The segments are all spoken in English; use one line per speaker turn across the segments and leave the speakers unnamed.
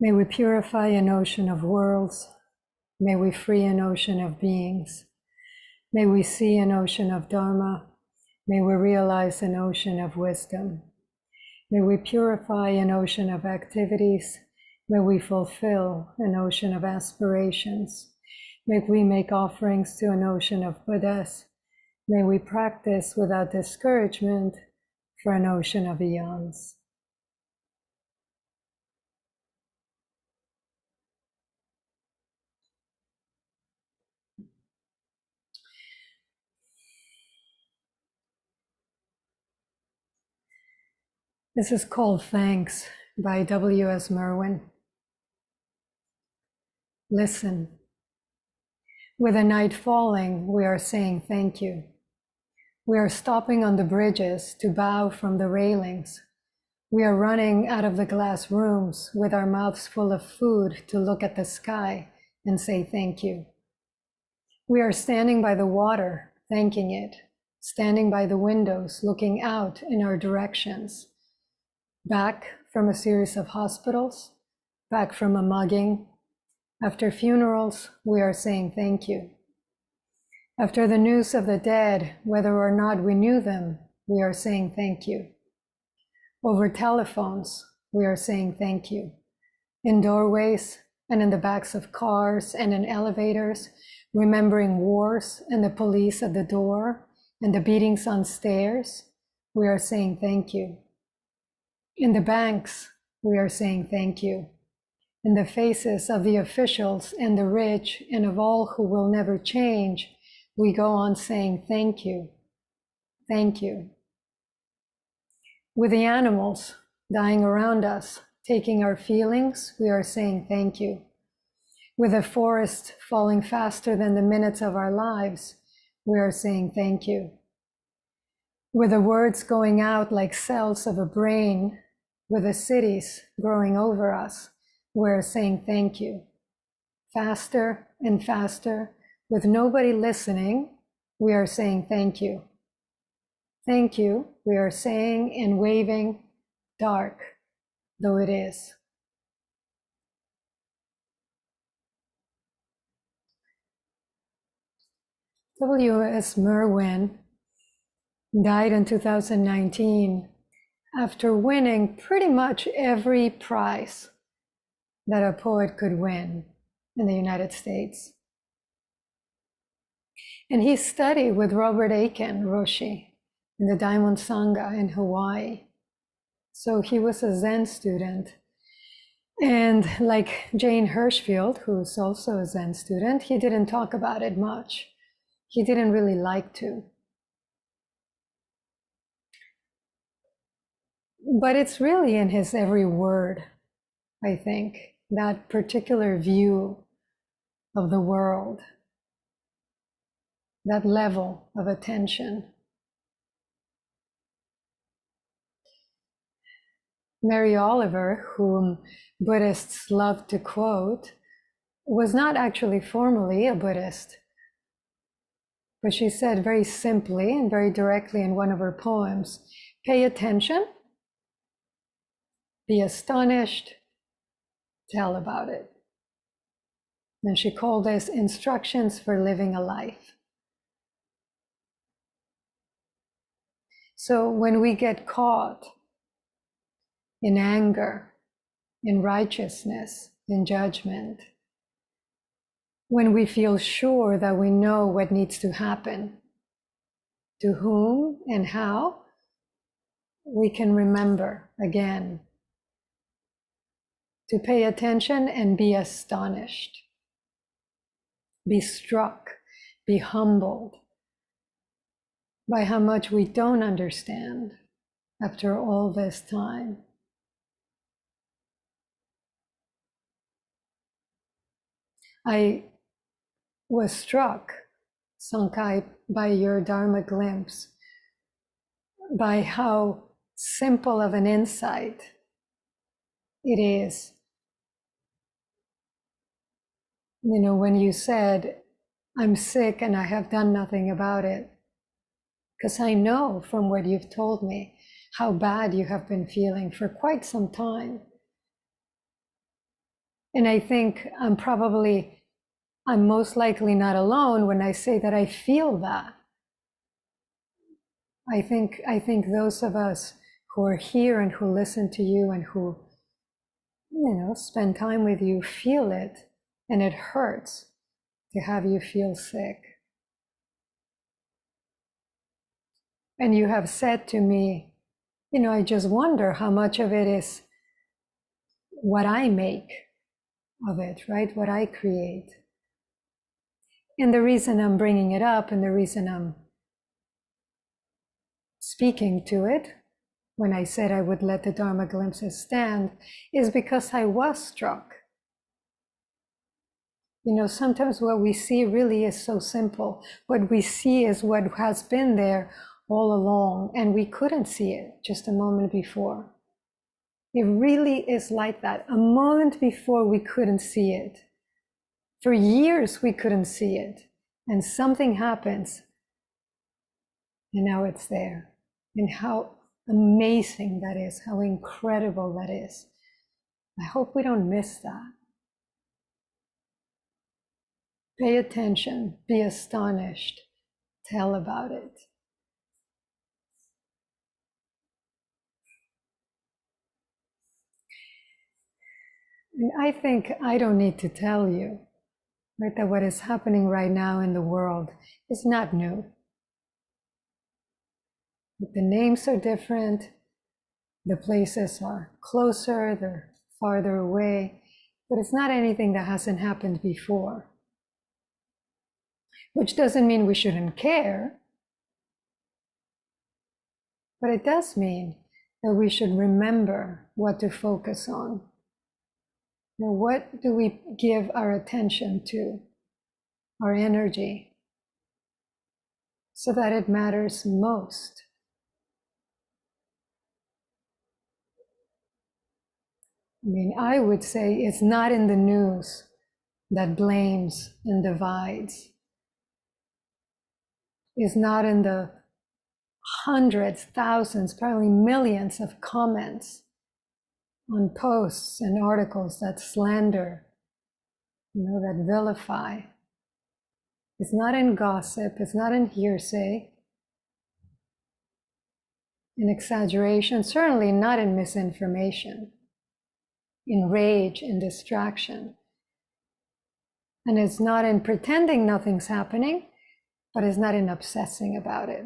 May we purify an ocean of worlds. May we free an ocean of beings. May we see an ocean of Dharma. May we realize an ocean of wisdom. May we purify an ocean of activities. May we fulfill an ocean of aspirations. May we make offerings to an ocean of Buddhas. May we practice without discouragement for an ocean of eons. This is called Thanks by W.S. Merwin. Listen. With the night falling, we are saying thank you. We are stopping on the bridges to bow from the railings. We are running out of the glass rooms with our mouths full of food to look at the sky and say thank you. We are standing by the water, thanking it, standing by the windows, looking out in our directions. Back from a series of hospitals, back from a mugging. After funerals, we are saying thank you. After the news of the dead, whether or not we knew them, we are saying thank you. Over telephones, we are saying thank you. In doorways and in the backs of cars and in elevators, remembering wars and the police at the door and the beatings on stairs, we are saying thank you. In the banks, we are saying thank you. In the faces of the officials and the rich and of all who will never change, we go on saying thank you. Thank you. With the animals dying around us, taking our feelings, we are saying thank you. With the forest falling faster than the minutes of our lives, we are saying thank you. With the words going out like cells of a brain, with the cities growing over us, we're saying thank you. Faster and faster, with nobody listening, we are saying thank you. Thank you, we are saying and waving, dark though it is. W.S. Merwin died in 2019 after winning pretty much every prize that a poet could win in the United States. And he studied with Robert Aiken Roshi in the Diamond Sangha in Hawaii. So he was a Zen student. And like Jane Hirschfield, who's also a Zen student, he didn't talk about it much. He didn't really like to. But it's really in his every word, I think, that particular view of the world, that level of attention. Mary Oliver, whom Buddhists love to quote, was not actually formally a Buddhist, but she said very simply and very directly in one of her poems, pay attention, be astonished, tell about it. And she called this instructions for living a life. So when we get caught in anger, in righteousness, in judgment, when we feel sure that we know what needs to happen, to whom and how, we can remember again to pay attention and be astonished, be struck, be humbled by how much we don't understand after all this time. I was struck, Sankai, by your Dharma glimpse, by how simple of an insight it is. You know, when you said, I'm sick and I have done nothing about it, because I know from what you've told me how bad you have been feeling for quite some time. And I think I'm most likely not alone when I say that I feel that. I think those of us who are here and who listen to you and who, spend time with you feel it, and it hurts to have you feel sick. And you have said to me, I just wonder how much of it is what I make of it, right? What I create. And the reason I'm bringing it up and the reason I'm speaking to it when I said I would let the Dharma glimpses stand is because I was struck. Sometimes what we see really is so simple. What we see is what has been there all along, and we couldn't see it just a moment before. It really is like that. A moment before we couldn't see it. For years we couldn't see it, and something happens, and now it's there. And how amazing that is, how incredible that is. I hope we don't miss that. Pay attention, be astonished, tell about it. And I think I don't need to tell you, right, that what is happening right now in the world is not new. The names are different, the places are closer, they're farther away, but it's not anything that hasn't happened before. Which doesn't mean we shouldn't care, but it does mean that we should remember what to focus on. What do we give our attention to, our energy, so that it matters most? I would say it's not in the news that blames and divides. It's not in the hundreds, thousands, probably millions of comments on posts and articles that slander, that vilify. It's not in gossip, it's not in hearsay, in exaggeration, certainly not in misinformation, in rage, in distraction. And it's not in pretending nothing's happening, but it's not in obsessing about it.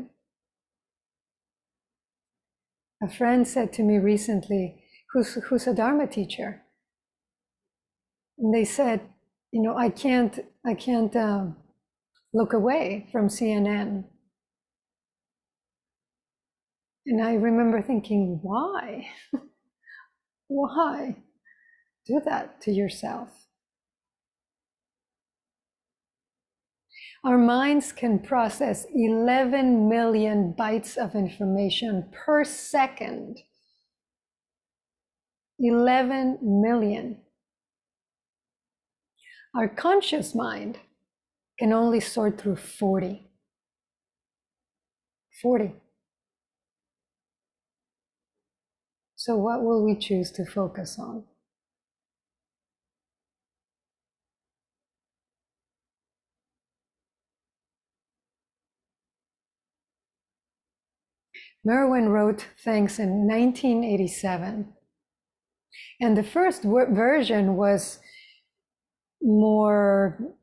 A friend said to me recently, who's a Dharma teacher, and they said, I can't look away from CNN. And I remember thinking, why? Why do that to yourself? Our minds can process 11 million bytes of information per second. 11 million. Our conscious mind can only sort through 40. 40. So what will we choose to focus on? Merwin wrote things in 1987. And the first version was more.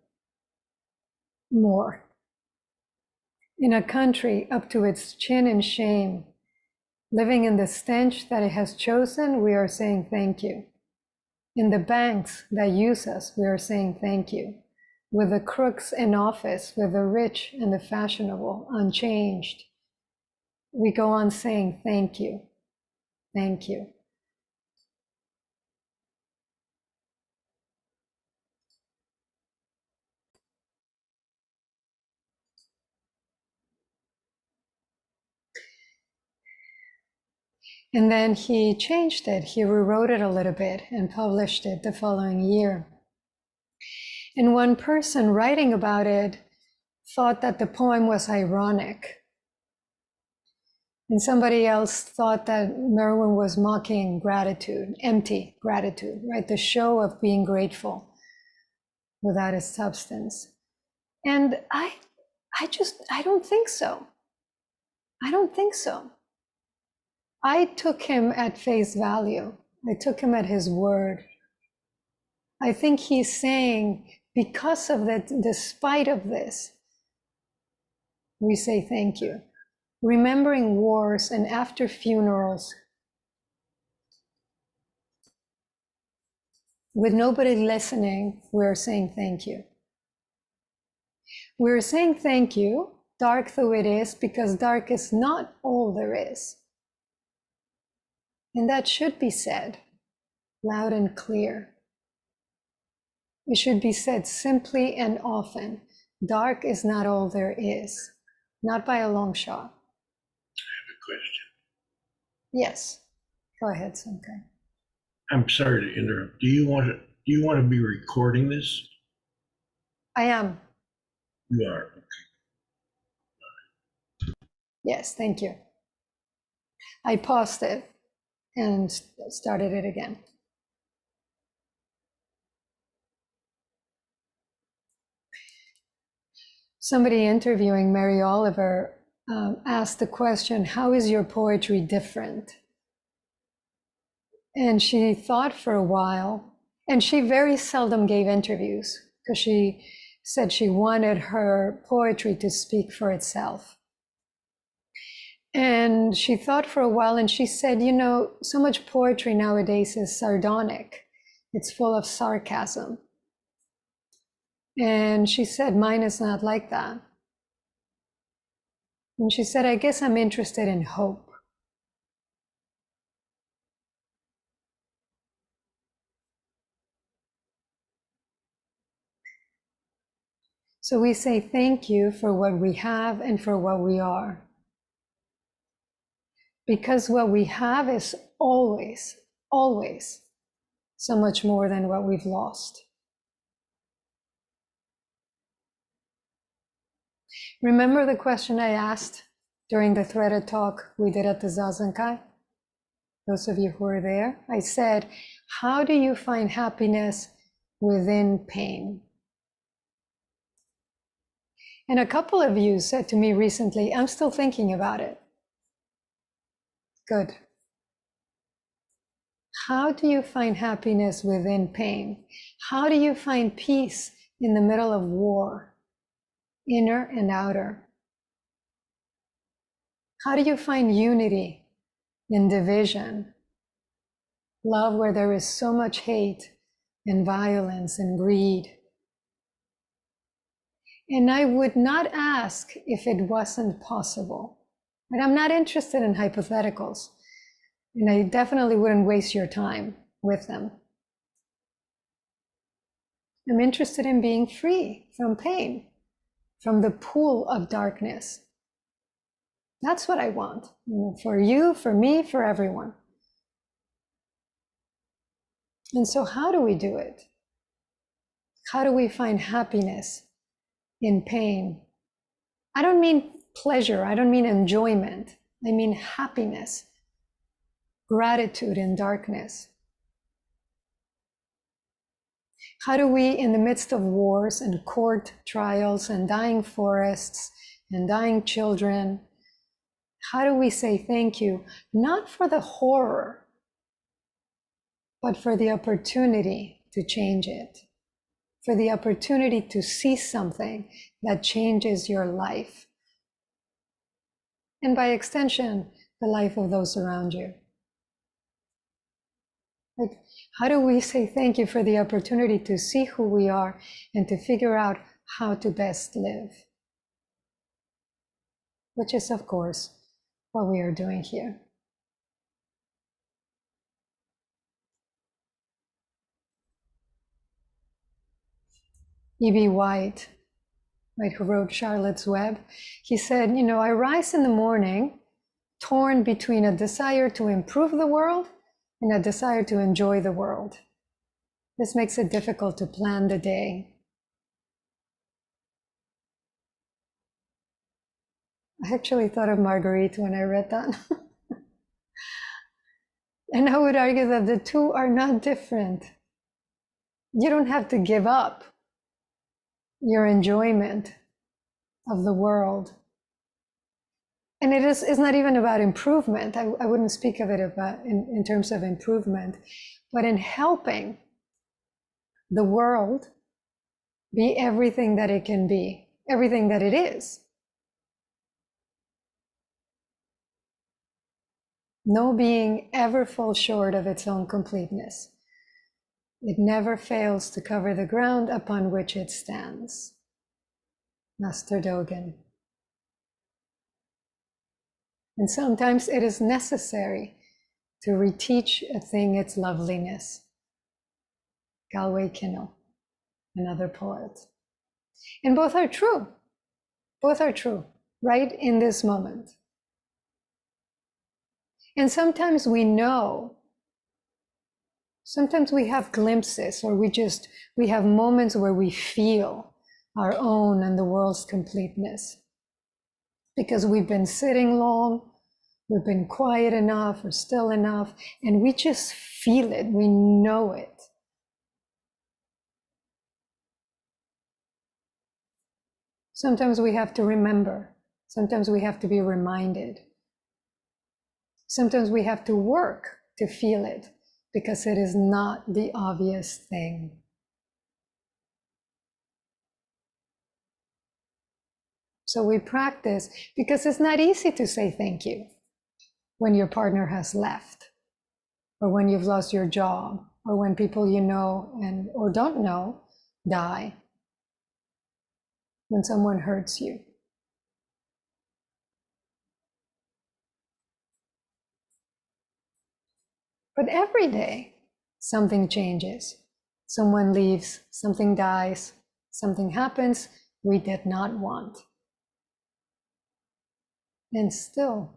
In a country up to its chin in shame, living in the stench that it has chosen, we are saying thank you. In the banks that use us, we are saying thank you. With the crooks in office, with the rich and the fashionable, unchanged, we go on saying thank you, thank you. And then he changed it. He rewrote it a little bit and published it the following year. And one person writing about it thought that the poem was ironic. And somebody else thought that Merwin was mocking gratitude, empty gratitude, right? The show of being grateful without a substance. And I don't think so. I don't think so. I took him at face value. I took him at his word. I think he's saying, because of that, despite of this, we say thank you. Remembering wars and after funerals, with nobody listening, we're saying thank you. We're saying thank you, dark though it is, because dark is not all there is. And that should be said loud and clear. It should be said simply and often. Dark is not all there is, not by a long shot.
I have a question.
Yes, go ahead, Sunkai.
I'm sorry to interrupt. Do you want to be recording this?
I am.
You are. Okay.
Yes, thank you. I paused it and started it again. Somebody interviewing Mary Oliver asked the question, how is your poetry different? And she thought for a while, and she very seldom gave interviews because she said she wanted her poetry to speak for itself. And she thought for a while and she said, you know, so much poetry nowadays is sardonic. It's full of sarcasm. And she said, mine is not like that. And she said, I guess I'm interested in hope. So we say thank you for what we have and for what we are. Because what we have is always, always so much more than what we've lost. Remember the question I asked during the threaded talk we did at the Zazenkai? Those of you who were there, I said, how do you find happiness within pain? And a couple of you said to me recently, I'm still thinking about it. Good. How do you find happiness within pain? How do you find peace in the middle of war? Inner and outer. How do you find unity in division? Love where there is so much hate and violence and greed. And I would not ask if it wasn't possible. And I'm not interested in hypotheticals. And I definitely wouldn't waste your time with them. I'm interested in being free from pain, from the pool of darkness. That's what I want, for you, for me, for everyone. And so how do we do it? How do we find happiness in pain? I don't mean pleasure, I don't mean enjoyment, I mean happiness, gratitude in darkness. How do we, in the midst of wars and court trials and dying forests and dying children, how do we say thank you, not for the horror, but for the opportunity to change it, for the opportunity to see something that changes your life, and by extension, the life of those around you. Like, how do we say thank you for the opportunity to see who we are and to figure out how to best live? Which is, of course, what we are doing here. E.B. White, right, who wrote Charlotte's Web, he said, I rise in the morning torn between a desire to improve the world and a desire to enjoy the world. This makes it difficult to plan the day. I actually thought of Marguerite when I read that. And I would argue that the two are not different. You don't have to give up your enjoyment of the world. And it's not even about improvement. I wouldn't speak of it about in terms of improvement, but in helping the world be everything that it can be, everything that it is. No being ever falls short of its own completeness. It never fails to cover the ground upon which it stands. Master Dogen. And sometimes it is necessary to reteach a thing its loveliness. Galway Kinnell, another poet. And both are true. Both are true, right in this moment. And sometimes we know, sometimes we have glimpses, or we have moments where we feel our own and the world's completeness. Because we've been sitting long, we've been quiet enough or still enough, and we just feel it, we know it. Sometimes we have to remember, sometimes we have to be reminded. Sometimes we have to work to feel it, because it is not the obvious thing. So we practice, because it's not easy to say thank you when your partner has left, or when you've lost your job, or when people you know and or don't know die, when someone hurts you. But every day, something changes. Someone leaves, something dies, something happens we did not want. And still,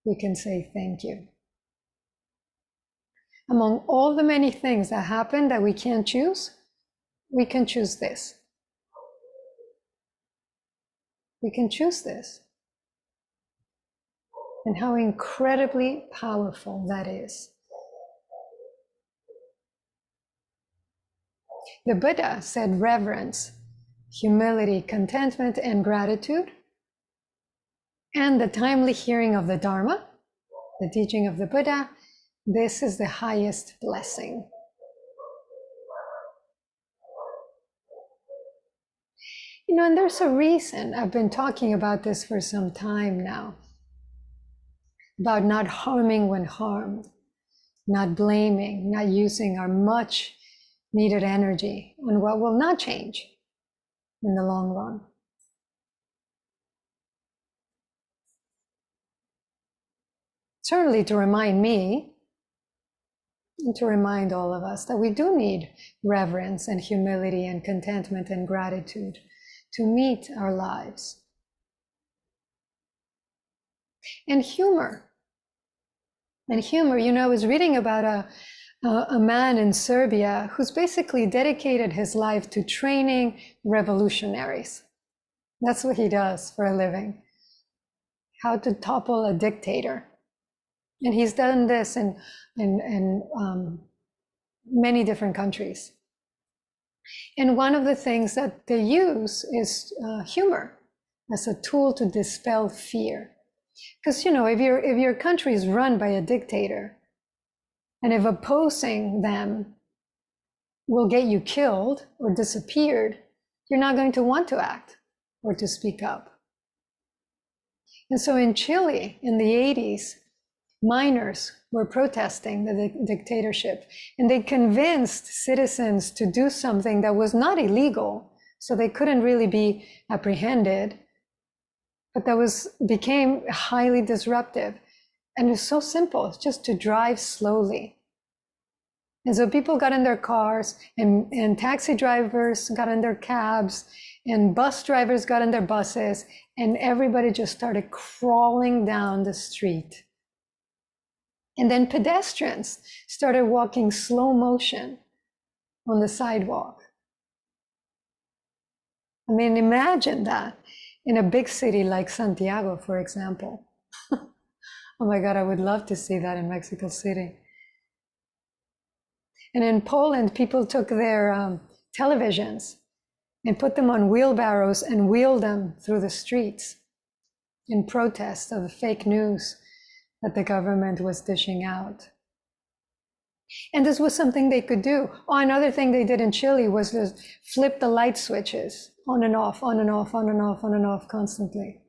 we can say thank you. Among all the many things that happen that we can't choose, we can choose this. We can choose this. And how incredibly powerful that is. The Buddha said reverence, humility, contentment, and gratitude, and the timely hearing of the Dharma, the teaching of the Buddha, this is the highest blessing. You know, and there's a reason I've been talking about this for some time now, about not harming when harmed, not blaming, not using our much needed energy on what will not change in the long run. Certainly to remind me, and to remind all of us, that we do need reverence and humility and contentment and gratitude to meet our lives. And humor. And humor, you know, I was reading about a man in Serbia who's basically dedicated his life to training revolutionaries. That's what he does for a living. How to topple a dictator. And he's done this in many different countries. And one of the things that they use is humor as a tool to dispel fear. Because, you know, if your country is run by a dictator, and if opposing them will get you killed or disappeared, you're not going to want to act or to speak up. And so in Chile in the 80s, miners were protesting the dictatorship, and they convinced citizens to do something that was not illegal, so they couldn't really be apprehended, but that became highly disruptive. And it's so simple, it's just to drive slowly. And so people got in their cars, and taxi drivers got in their cabs, and bus drivers got in their buses, and everybody just started crawling down the street. And then pedestrians started walking slow motion on the sidewalk. I mean, imagine that. in a big city like Santiago, for example. Oh my God, I would love to see that in Mexico City. And in Poland, people took their televisions and put them on wheelbarrows and wheeled them through the streets in protest of the fake news that the government was dishing out. And this was something they could do. Oh, another thing they did in Chile was just flip the light switches on and off, on and off, on and off, on and off constantly.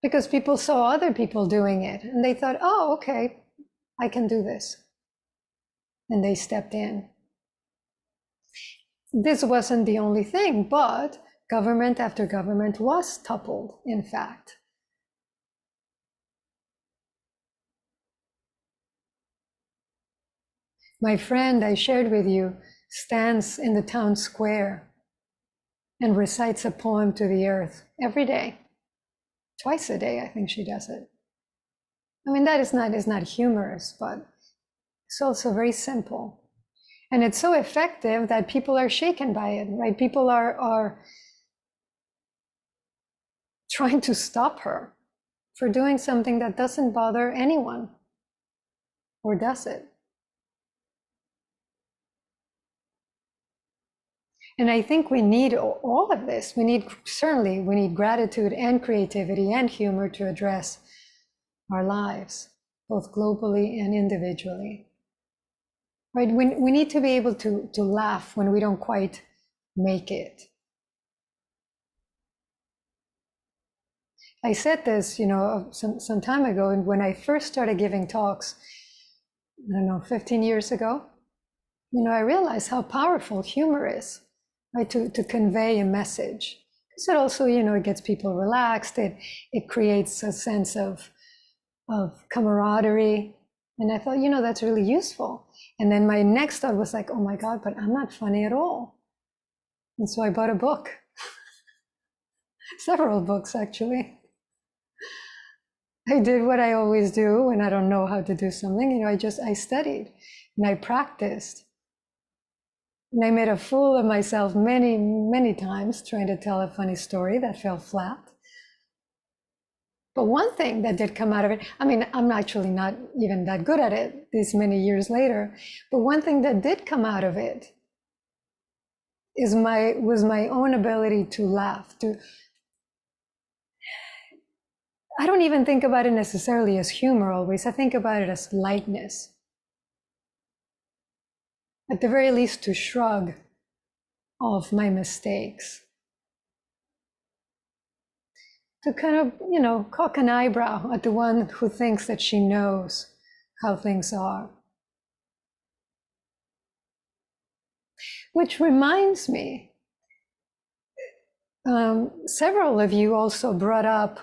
Because people saw other people doing it and they thought, oh, okay, I can do this. And they stepped in. This wasn't the only thing, but government after government was toppled, in fact. My friend I shared with you stands in the town square and recites a poem to the earth every day. Twice a day, I think she does it. I mean, that is not humorous, but it's also very simple. And it's so effective that people are shaken by it, right? People are trying to stop her for doing something that doesn't bother anyone. Or does it? And I think we need all of this. We need gratitude and creativity and humor to address our lives, both globally and individually. Right? We need to be able to laugh when we don't quite make it. I said this, some time ago, and when I first started giving talks, 15 years ago, I realized how powerful humor is, right? To convey a message. Because it also, it gets people relaxed. It creates a sense of camaraderie. And I thought, that's really useful. And then my next thought was like, oh my God, but I'm not funny at all. And so I bought a book. Several books, actually. I did what I always do when I don't know how to do something. I studied and I practiced. And I made a fool of myself many, many times trying to tell a funny story that fell flat. But one thing that did come out of it, I'm actually not even that good at it these many years later, but one thing that did come out of it was my own ability to laugh. I don't even think about it necessarily as humor always. I think about it as lightness. At the very least, to shrug off my mistakes. To kind of, cock an eyebrow at the one who thinks that she knows how things are. Which reminds me, several of you also brought up,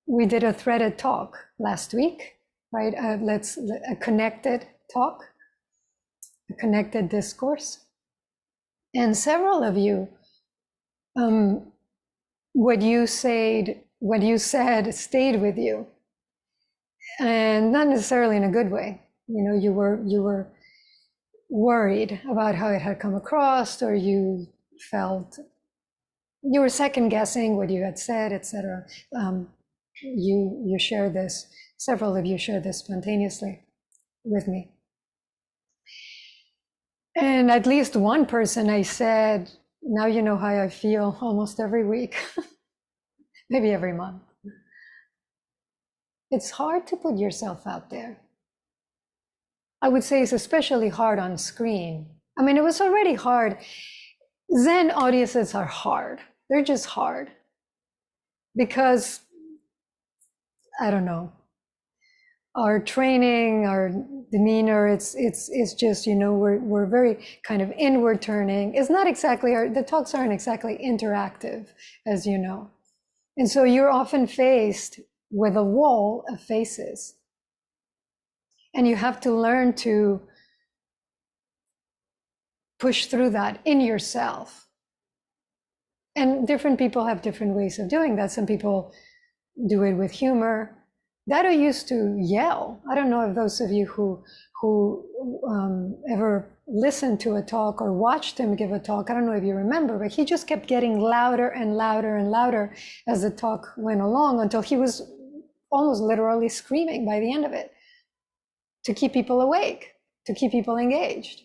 we did a threaded talk last week, right? A connected talk, a connected discourse. And several of you, what you said stayed with you, and not necessarily in a good way. You were worried about how it had come across, or you felt you were second guessing what you had said, etc. You shared this. Several of you shared this spontaneously with me, and at least one person I said, now you know how I feel almost every week, maybe every month. It's hard to put yourself out there. I would say it's especially hard on screen. It was already hard. Zen audiences are hard. They're just hard. Because, I don't know, our training, our demeanor, it's just, we're very kind of inward turning. It's not exactly, the talks aren't exactly interactive, as you know. And so you're often faced with a wall of faces. And you have to learn to push through that in yourself. And different people have different ways of doing that. Some people do it with humor. That I used to yell. I don't know if those of you who ever listened to a talk or watched him give a talk. I don't know if you remember, but he just kept getting louder and louder and louder as the talk went along until he was almost literally screaming by the end of it to keep people awake, to keep people engaged.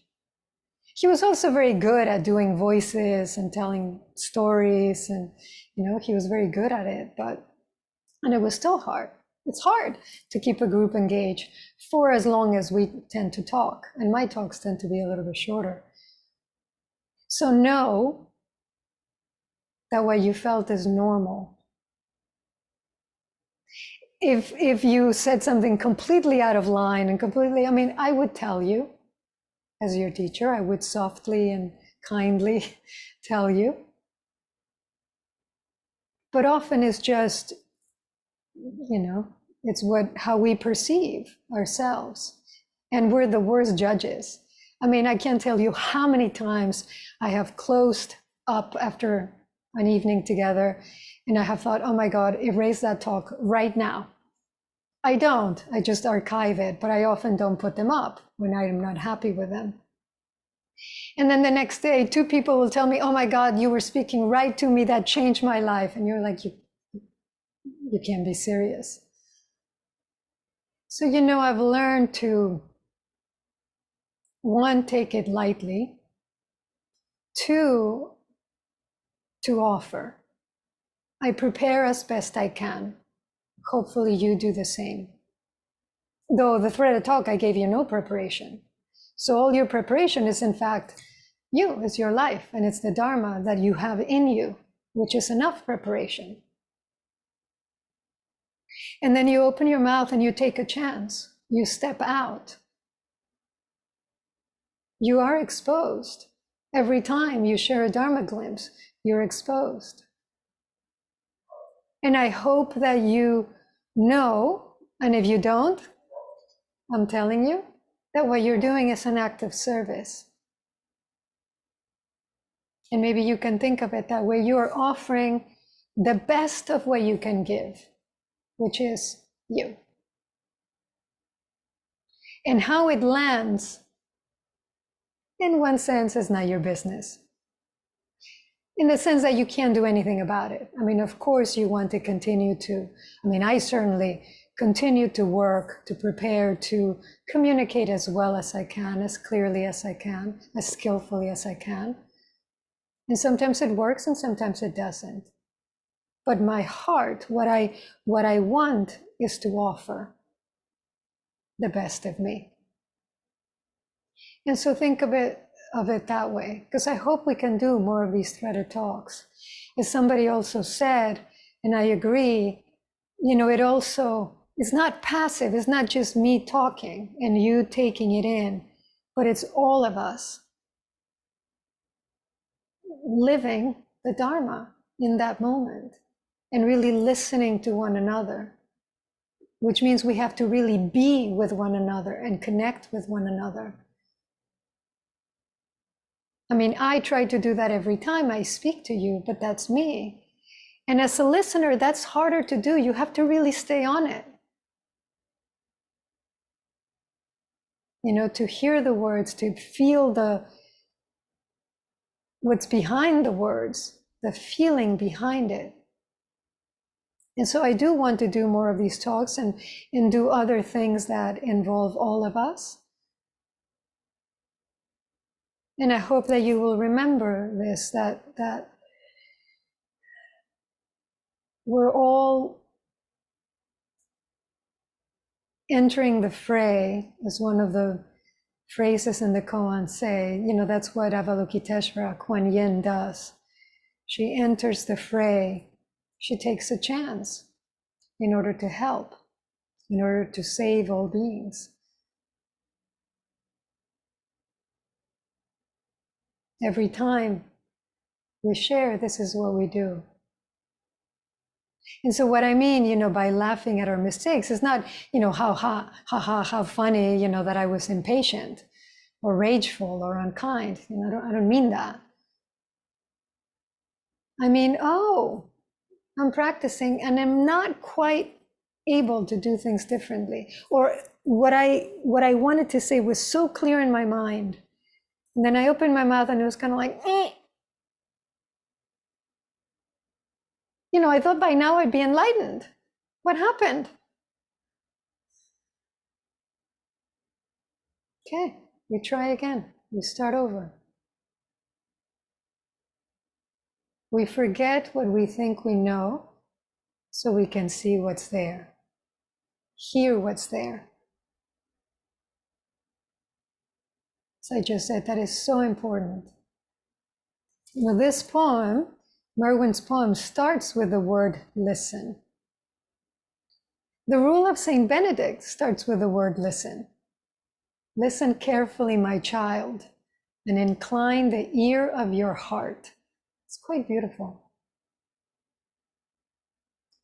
He was also very good at doing voices and telling stories, and he was very good at it, and it was still hard. It's hard to keep a group engaged for as long as we tend to talk, and my talks tend to be a little bit shorter. So know that what you felt is normal. If you said something completely out of line and completely, I would tell you, as your teacher, I would softly and kindly tell you. But often it's just, it's how we perceive ourselves. And we're the worst judges. I can't tell you how many times I have closed up after an evening together and I have thought, oh my God, erase that talk right now. I don't, I just archive it, but I often don't put them up when I'm not happy with them. And then the next day, 2 people will tell me, oh my God, you were speaking right to me, that changed my life. And you're like, you can't be serious. So, I've learned to, 1, take it lightly, 2, to offer. I prepare as best I can. Hopefully you do the same. Though the threaded talk, I gave you no preparation. So all your preparation is in fact you, it's your life, and it's the Dharma that you have in you, which is enough preparation. And then you open your mouth and you take a chance. You step out. You are exposed. Every time you share a Dharma glimpse, you're exposed. And I hope that you know, and if you don't, I'm telling you, that what you're doing is an act of service. And maybe you can think of it that way. You are offering the best of what you can give, which is you. And how it lands, in one sense, is not your business. In the sense that you can't do anything about it. Of course you want to continue to, I certainly continue to work, to prepare, to communicate as well as I can, as clearly as I can, as skillfully as I can. And sometimes it works and sometimes it doesn't. But my heart, what I want is to offer the best of me. And so think of it that way, because I hope we can do more of these threaded talks. As somebody also said, and I agree, it also, it's not passive, it's not just me talking and you taking it in, but it's all of us living the Dharma in that moment and really listening to one another, which means we have to really be with one another and connect with one another. I try to do that every time I speak to you, but that's me. And as a listener, that's harder to do. You have to really stay on it. To hear the words, to feel what's behind the words, the feeling behind it. And so I do want to do more of these talks and do other things that involve all of us. And I hope that you will remember this, that we're all entering the fray, as one of the phrases in the koan say. That's what Avalokiteshvara, Kuan Yin, does. She enters the fray. She takes a chance in order to help, in order to save all beings. Every time we share, this is what we do. And so what I mean, by laughing at our mistakes is not, how funny, that I was impatient or rageful or unkind. I don't mean that. I mean, I'm practicing and I'm not quite able to do things differently. Or what I wanted to say was so clear in my mind, And then I opened my mouth and it was kind of like, eh. You know, I thought by now I'd be enlightened. What happened? Okay, we try again. We start over. We forget what we think we know so we can see what's there, hear what's there. As I just said, that is so important. You know, this poem, Merwin's poem, starts with the word listen. The rule of Saint Benedict starts with the word listen. Listen carefully, my child, and incline the ear of your heart. It's quite beautiful.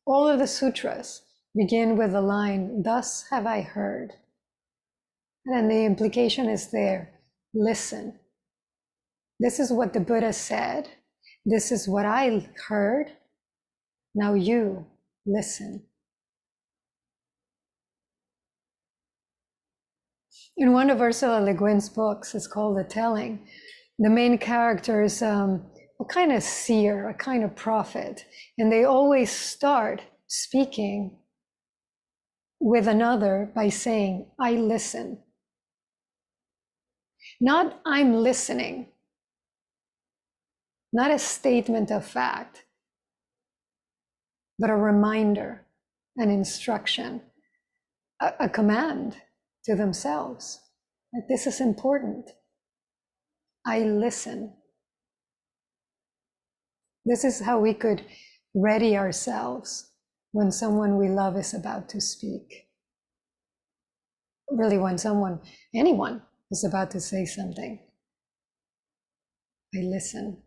All of the sutras begin with the line, thus have I heard. And the implication is there, listen. This is what the Buddha said. This is what I heard. Now you listen. In one of Ursula Le Guin's books, it's called The Telling, the main character is a kind of seer, a kind of prophet, and they always start speaking with another by saying, I listen. Not I'm listening, not a statement of fact, but a reminder, an instruction, a command to themselves. Like, this is important. I listen. This is how we could ready ourselves when someone we love is about to speak. Really, when anyone is about to say something. I listen.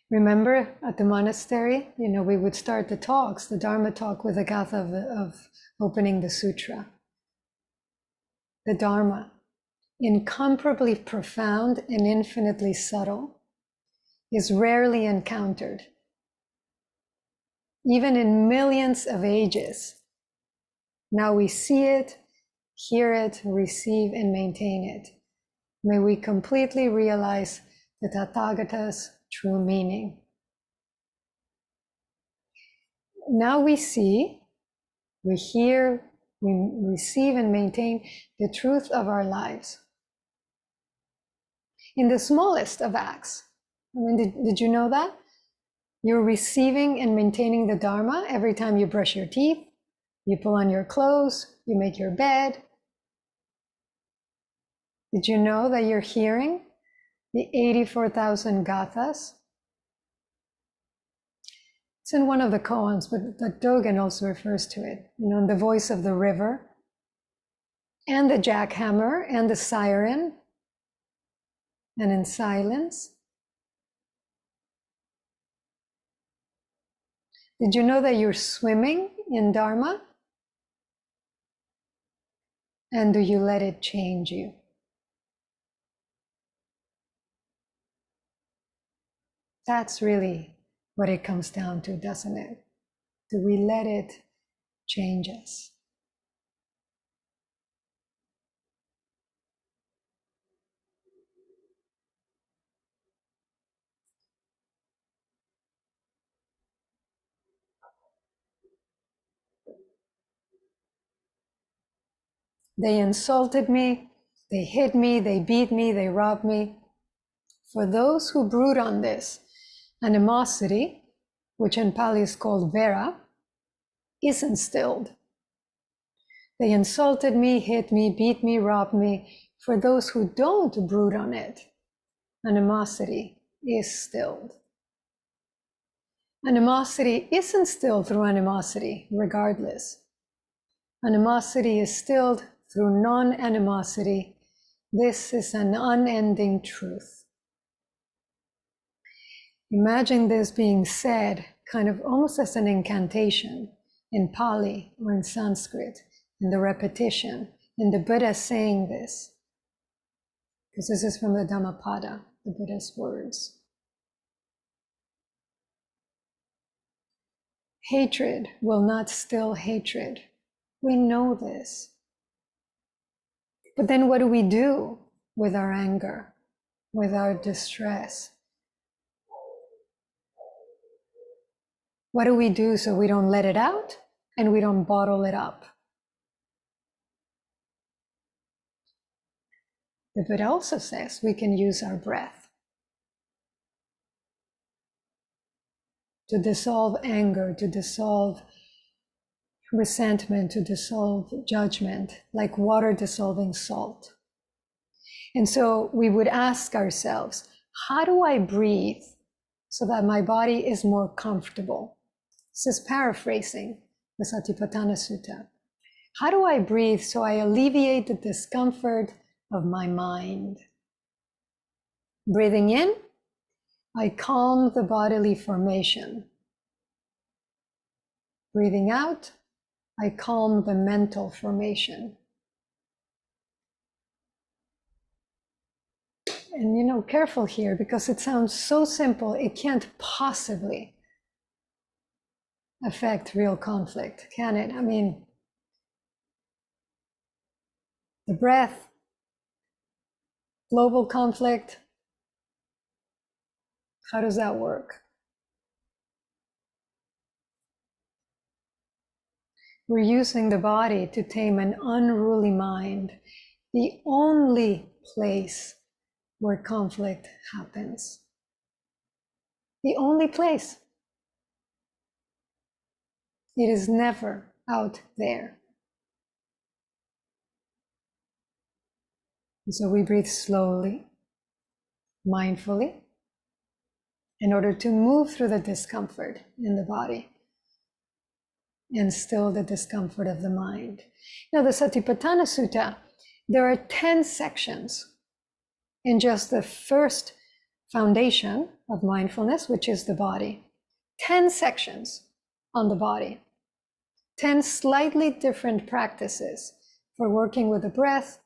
Remember at the monastery, you know, we would start the talks, the Dharma talk, with a gatha of opening the sutra. The Dharma, incomparably profound and infinitely subtle, is rarely encountered. Even in millions of ages, now we see it, hear it, receive and maintain it. May we completely realize the Tathagata's true meaning. Now we see, we hear, we receive and maintain the truth of our lives. In the smallest of acts. I mean, did you know that? You're receiving and maintaining the Dharma every time you brush your teeth, you pull on your clothes, you make your bed. Did you know that you're hearing the 84,000 gathas? It's in one of the koans, but Dogen also refers to it. You know, the voice of the river, and the jackhammer, and the siren, and in silence. Did you know that you're swimming in Dharma? And do you let it change you? That's really what it comes down to, doesn't it? Do we let it change us? They insulted me, they hit me, they beat me, they robbed me. For those who brood on this, animosity, which in Pali is called vera, is instilled. They insulted me, hit me, beat me, robbed me. For those who don't brood on it, animosity is stilled. Animosity is instilled through animosity, regardless. Animosity is stilled through non-animosity. This is an unending truth. Imagine this being said kind of almost as an incantation in Pali or in Sanskrit, in the repetition, in the Buddha saying this, because this is from the Dhammapada, the Buddha's words. Hatred will not still hatred. We know this. But then what do we do with our anger, with our distress? What do we do so we don't let it out and we don't bottle it up? The Buddha also says we can use our breath to dissolve anger, to dissolve resentment, to dissolve judgment, like water dissolving salt. And so we would ask ourselves, how do I breathe so that my body is more comfortable? This is paraphrasing the Satipatthana Sutta. How do I breathe so I alleviate the discomfort of my mind? Breathing in, I calm the bodily formation. Breathing out, I calm the mental formation. And careful here, because it sounds so simple, it can't possibly affect real conflict, can it? I mean, the breath, global conflict, how does that work? We're using the body to tame an unruly mind, the only place where conflict happens. The only place. It is never out there. And so we breathe slowly, mindfully, in order to move through the discomfort in the body and still the discomfort of the mind. Now, the Satipatthana Sutta, there are 10 sections in just the first foundation of mindfulness, which is the body. 10 sections on the body. 10 slightly different practices for working with the breath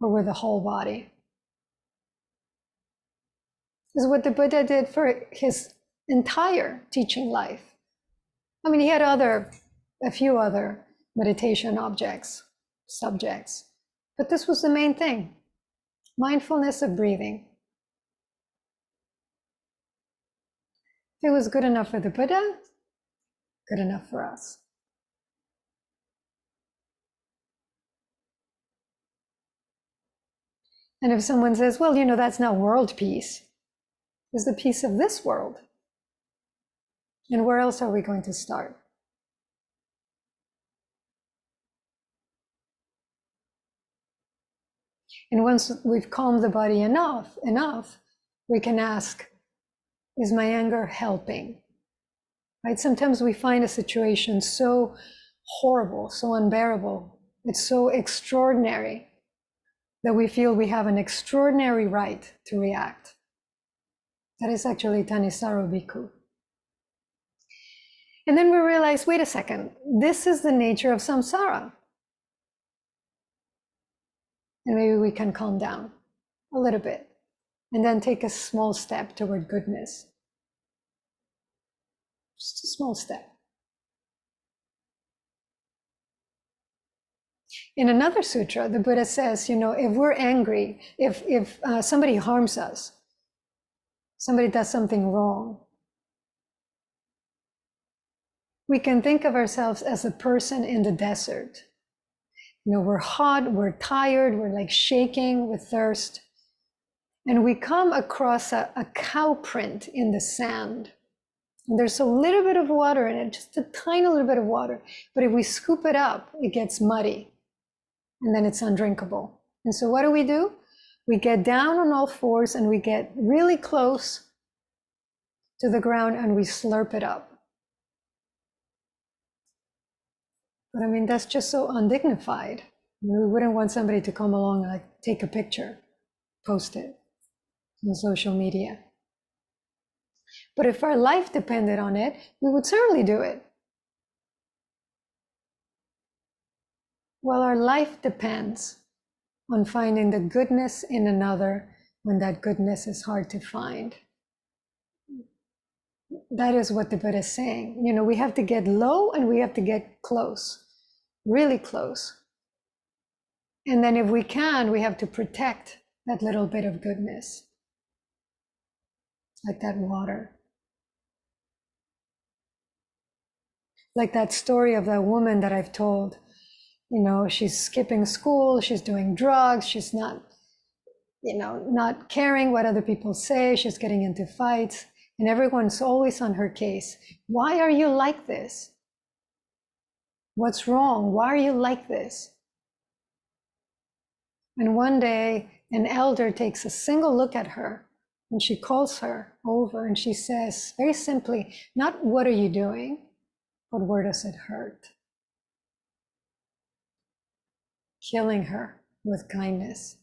or with the whole body. This is what the Buddha did for his entire teaching life. I mean, he had a few other meditation subjects, but this was the main thing. Mindfulness of breathing. If it was good enough for the Buddha, good enough for us. And if someone says, well, that's not world peace, it's the peace of this world. And where else are we going to start? And once we've calmed the body enough, we can ask, is my anger helping? Right? Sometimes we find a situation so horrible, so unbearable, it's so extraordinary that we feel we have an extraordinary right to react. That is actually Tanisaru Bhikkhu. And then we realize, wait a second, this is the nature of samsara. And maybe we can calm down a little bit and then take a small step toward goodness. Just a small step. In another sutra, the Buddha says, if we're angry, if somebody harms us, somebody does something wrong, we can think of ourselves as a person in the desert. We're hot, we're tired, we're like shaking with thirst. And we come across a cow print in the sand. And there's a little bit of water in it, just a tiny little bit of water. But if we scoop it up, it gets muddy. And then it's undrinkable. And so what do? We get down on all fours and we get really close to the ground and we slurp it up. But I mean, that's just so undignified. We wouldn't want somebody to come along and take a picture, post it on social media. But if our life depended on it, we would certainly do it. Well, our life depends on finding the goodness in another when that goodness is hard to find. That is what the Buddha is saying. You know, we have to get low and we have to get close, really close. And then if we can, we have to protect that little bit of goodness, like that water. Like that story of that woman that I've told. You know, she's skipping school, she's doing drugs, she's not, you know, not caring what other people say, she's getting into fights, and everyone's always on her case. Why are you like this? What's wrong? Why are you like this? And one day, an elder takes a single look at her, and she calls her over, and she says, very simply, not what are you doing, but where does it hurt? Killing her with kindness.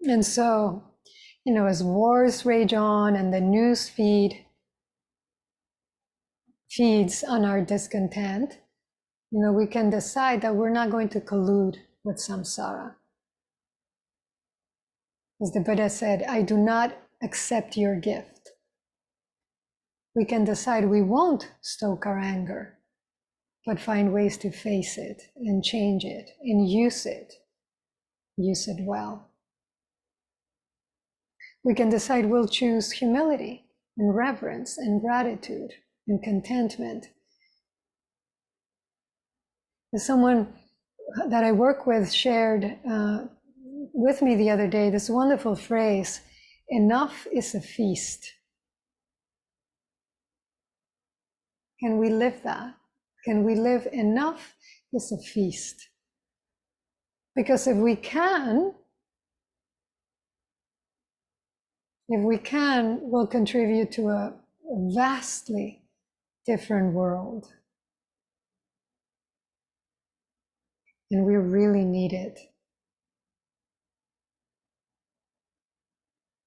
And so, you know, as wars rage on and the news feeds on our discontent, you know, we can decide that we're not going to collude with samsara. As the Buddha said, I do not accept your gift. We can decide we won't stoke our anger, but find ways to face it and change it and use it well. We can decide we'll choose humility and reverence and gratitude and contentment. As someone that I work with shared with me the other day this wonderful phrase, enough is a feast. Can we live that? Can we live enough is a feast? Because if we can, we'll contribute to a vastly different world. And we really need it.